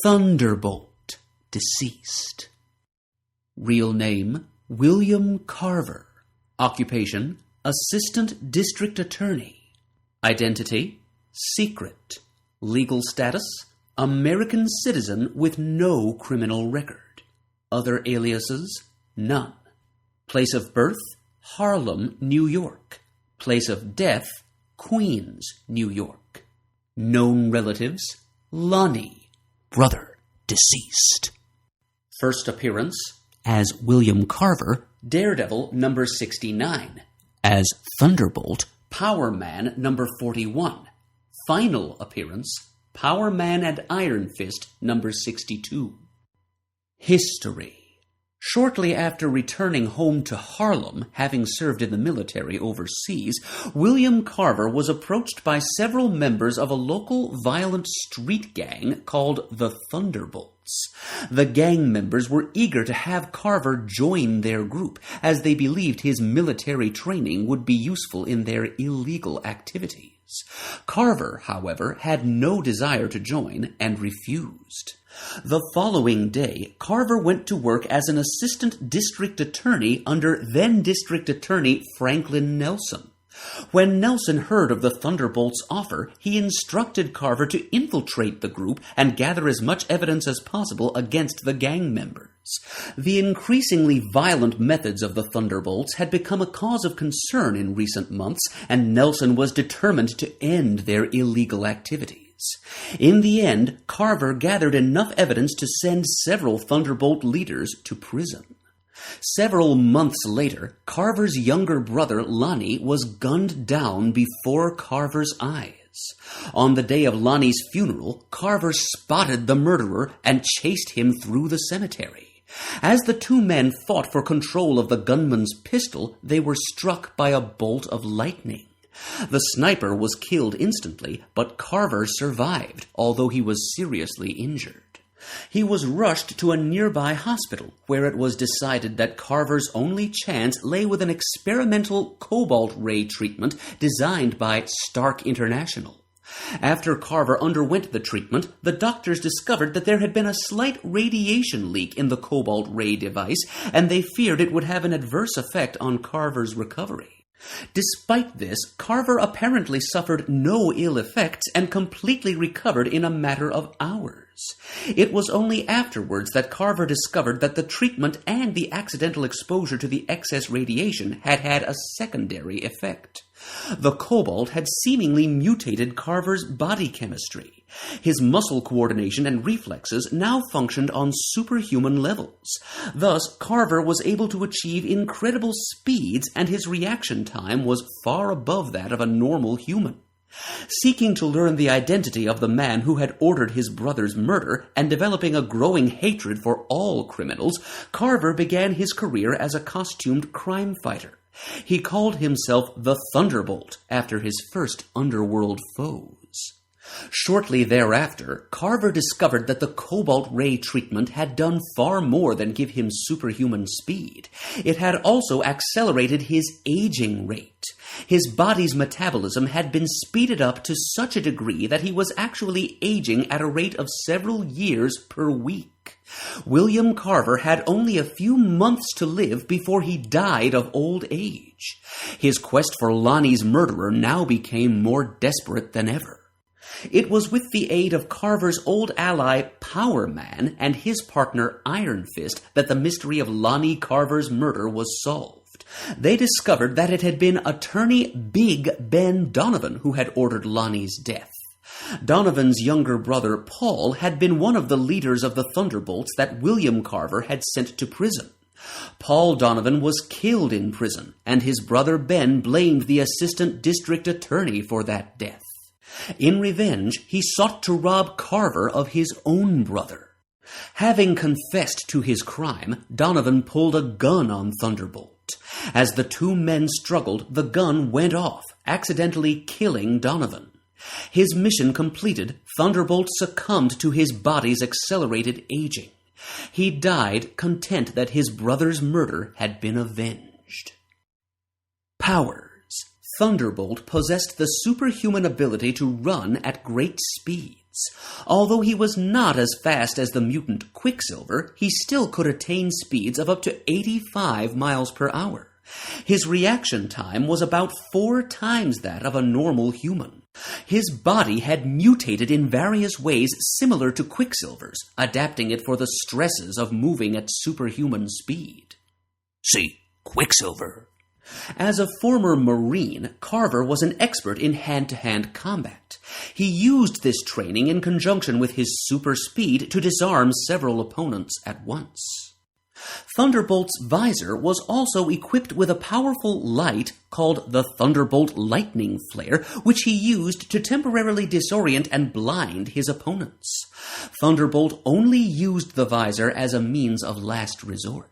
Thunderbolt, deceased. Real name, William Carver. Occupation, Assistant District Attorney. Identity, secret. Legal status, American citizen with no criminal record. Other aliases, none. Place of birth, Harlem, New York. Place of death, Queens, New York. Known relatives, Lonnie, brother, deceased. First appearance, as William Carver, Daredevil number 69. As Thunderbolt, Power Man number 41. Final appearance, Power Man and Iron Fist number 62. History. Shortly after returning home to Harlem, having served in the military overseas, William Carver was approached by several members of a local violent street gang called the Thunderbolts. The gang members were eager to have Carver join their group, as they believed his military training would be useful in their illegal activities. Carver, however, had no desire to join and refused. The following day, Carver went to work as an assistant district attorney under then-district attorney Franklin Nelson. When Nelson heard of the Thunderbolts' offer, he instructed Carver to infiltrate the group and gather as much evidence as possible against the gang members. The increasingly violent methods of the Thunderbolts had become a cause of concern in recent months, and Nelson was determined to end their illegal activities. In the end, Carver gathered enough evidence to send several Thunderbolt leaders to prison. Several months later, Carver's younger brother, Lonnie, was gunned down before Carver's eyes. On the day of Lonnie's funeral, Carver spotted the murderer and chased him through the cemetery. As the two men fought for control of the gunman's pistol, they were struck by a bolt of lightning. The sniper was killed instantly, but Carver survived, although he was seriously injured. He was rushed to a nearby hospital, where it was decided that Carver's only chance lay with an experimental cobalt ray treatment designed by Stark International. After Carver underwent the treatment, the doctors discovered that there had been a slight radiation leak in the cobalt ray device, and they feared it would have an adverse effect on Carver's recovery. Despite this, Carver apparently suffered no ill effects and completely recovered in a matter of hours. It was only afterwards that Carver discovered that the treatment and the accidental exposure to the excess radiation had had a secondary effect. The cobalt had seemingly mutated Carver's body chemistry. His muscle coordination and reflexes now functioned on superhuman levels. Thus, Carver was able to achieve incredible speeds, and his reaction time was far above that of a normal human. Seeking to learn the identity of the man who had ordered his brother's murder and developing a growing hatred for all criminals, Carver began his career as a costumed crime fighter. He called himself the Thunderbolt after his first underworld foes. Shortly thereafter, Carver discovered that the cobalt ray treatment had done far more than give him superhuman speed. It had also accelerated his aging rate. His body's metabolism had been speeded up to such a degree that he was actually aging at a rate of several years per week. William Carver had only a few months to live before he died of old age. His quest for Lonnie's murderer now became more desperate than ever. It was with the aid of Carver's old ally, Power Man, and his partner, Iron Fist, that the mystery of Lonnie Carver's murder was solved. They discovered that it had been attorney Big Ben Donovan who had ordered Lonnie's death. Donovan's younger brother, Paul, had been one of the leaders of the Thunderbolts that William Carver had sent to prison. Paul Donovan was killed in prison, and his brother Ben blamed the assistant district attorney for that death. In revenge, he sought to rob Carver of his own brother. Having confessed to his crime, Donovan pulled a gun on Thunderbolt. As the two men struggled, the gun went off, accidentally killing Donovan. His mission completed, Thunderbolt succumbed to his body's accelerated aging. He died content that his brother's murder had been avenged. Powers. Thunderbolt possessed the superhuman ability to run at great speeds. Although he was not as fast as the mutant Quicksilver, he still could attain speeds of up to 85 miles per hour. His reaction time was about 4 times that of a normal human. His body had mutated in various ways similar to Quicksilver's, adapting it for the stresses of moving at superhuman speed. See, Quicksilver. As a former Marine, Carver was an expert in hand-to-hand combat. He used this training in conjunction with his super speed to disarm several opponents at once. Thunderbolt's visor was also equipped with a powerful light called the Thunderbolt lightning flare, which he used to temporarily disorient and blind his opponents. Thunderbolt only used the visor as a means of last resort.